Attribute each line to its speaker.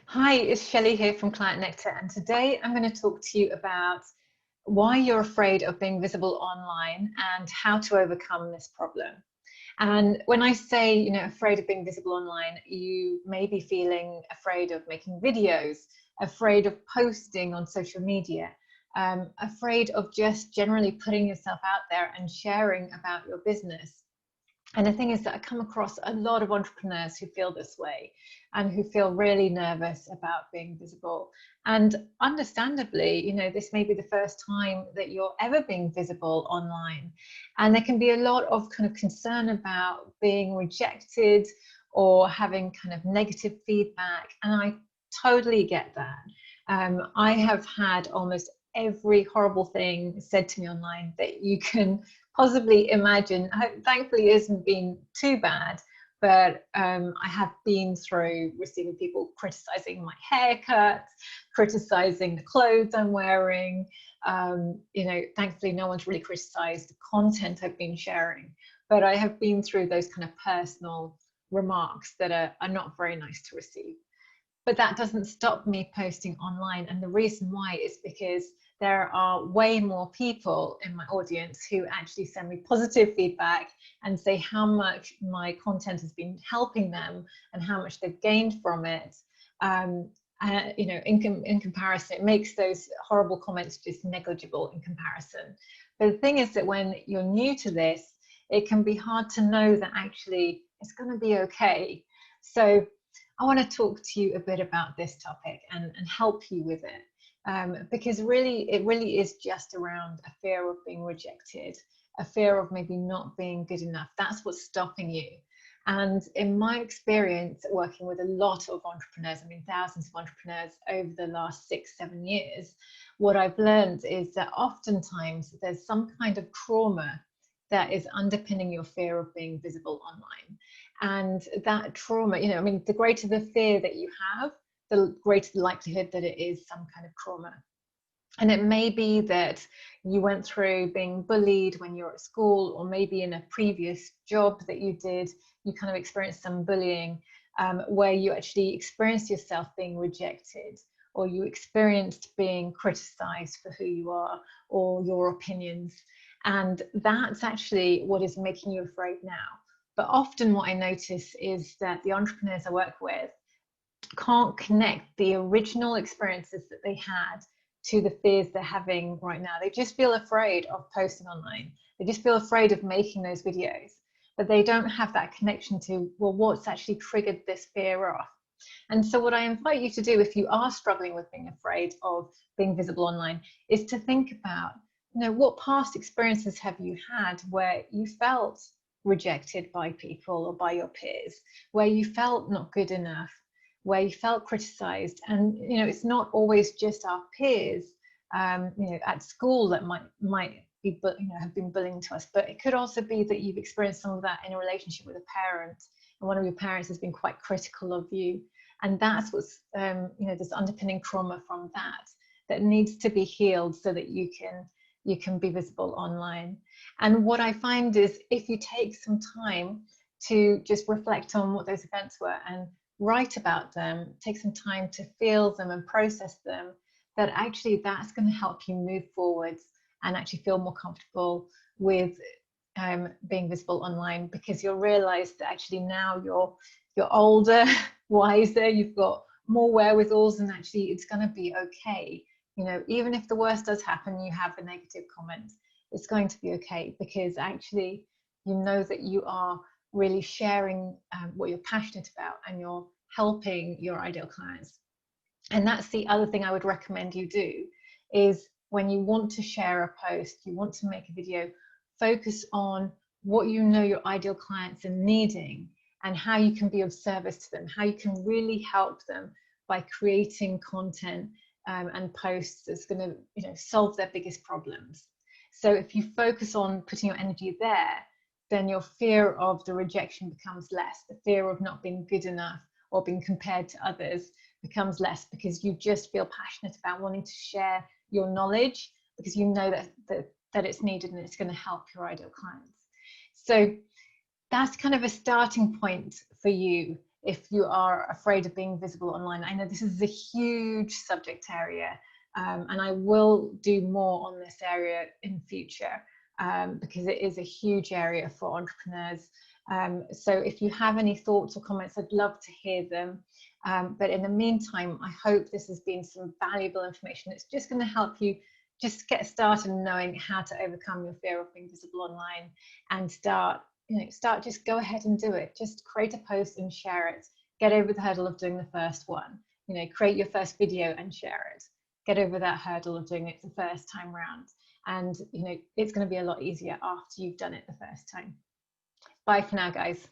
Speaker 1: Hi, it's Shelley here from Client Nectar, and today I'm going to talk to you about why you're afraid of being visible online and how to overcome this problem. And when I say, afraid of being visible online, you may be feeling afraid of making videos, afraid of posting on social media, afraid of just generally putting yourself out there and sharing about your business. And the thing is that I come across a lot of entrepreneurs who feel this way and who feel really nervous about being visible. And understandably, this may be the first time that you're ever being visible online. And there can be a lot of kind of concern about being rejected or having kind of negative feedback. And I totally get that. I have had almost every horrible thing said to me online that you can possibly imagine. Thankfully, it hasn't been too bad, but I have been through receiving people criticizing my haircut, criticizing the clothes I'm wearing. Thankfully, no one's really criticized the content I've been sharing, but I have been through those kind of personal remarks that are not very nice to receive. But that doesn't stop me posting online. And the reason why is because there are way more people in my audience who actually send me positive feedback and say how much my content has been helping them and how much they've gained from it. In comparison, it makes those horrible comments just negligible in comparison. But the thing is that when you're new to this, it can be hard to know that actually it's going to be okay. So I want to talk to you a bit about this topic and help you with it, because it really is just around a fear of being rejected, a fear of maybe not being good enough. That's what's stopping you. And in my experience working with a lot of entrepreneurs, I mean thousands of entrepreneurs over the last 6-7 years, what I've learned is that oftentimes there's some kind of trauma that is underpinning your fear of being visible online. And that trauma, the greater the fear that you have, the greater the likelihood that it is some kind of trauma. And it may be that you went through being bullied when you're at school, or maybe in a previous job that you did, you kind of experienced some bullying, where you actually experienced yourself being rejected, or you experienced being criticized for who you are or your opinions. And that's actually what is making you afraid now. But often what I notice is that the entrepreneurs I work with can't connect the original experiences that they had to the fears they're having right now. They just feel afraid of posting online. They just feel afraid of making those videos, but they don't have that connection to, well, what's actually triggered this fear off. And so what I invite you to do, if you are struggling with being afraid of being visible online, is to think about, what past experiences have you had where you felt rejected by people or by your peers, where you felt not good enough, where you felt criticized. And it's not always just our peers at school that might be have been bullying to us, but it could also be that you've experienced some of that in a relationship with a parent, and one of your parents has been quite critical of you, and that's what's this underpinning trauma from that needs to be healed so that you can be visible online. And what I find is, if you take some time to just reflect on what those events were and write about them, take some time to feel them and process them, that actually that's going to help you move forwards and actually feel more comfortable with being visible online, because you'll realize that actually now you're older, wiser, you've got more wherewithals, and actually it's going to be okay. Even if the worst does happen, you have a negative comment, it's going to be okay, because actually you know that you are really sharing what you're passionate about, and you're helping your ideal clients. And that's the other thing I would recommend you do, is when you want to share a post, you want to make a video, focus on what your ideal clients are needing and how you can be of service to them, how you can really help them by creating content and posts that's going to solve their biggest problems. So if you focus on putting your energy there, then your fear of the rejection becomes less. The fear of not being good enough or being compared to others becomes less, because you just feel passionate about wanting to share your knowledge, because you know that it's needed and it's going to help your ideal clients. So that's kind of a starting point for you, if you are afraid of being visible online. I know this is a huge subject area, and I will do more on this area in future, because it is a huge area for entrepreneurs. So if you have any thoughts or comments, I'd love to hear them. But in the meantime, I hope this has been some valuable information. It's just going to help you just get started in knowing how to overcome your fear of being visible online, and start, just go ahead and do it. Just create a post and share it. Get over the hurdle of doing the first one. Create your first video and share it. Get over that hurdle of doing it the first time round. And it's going to be a lot easier after you've done it the first time. Bye for now, guys.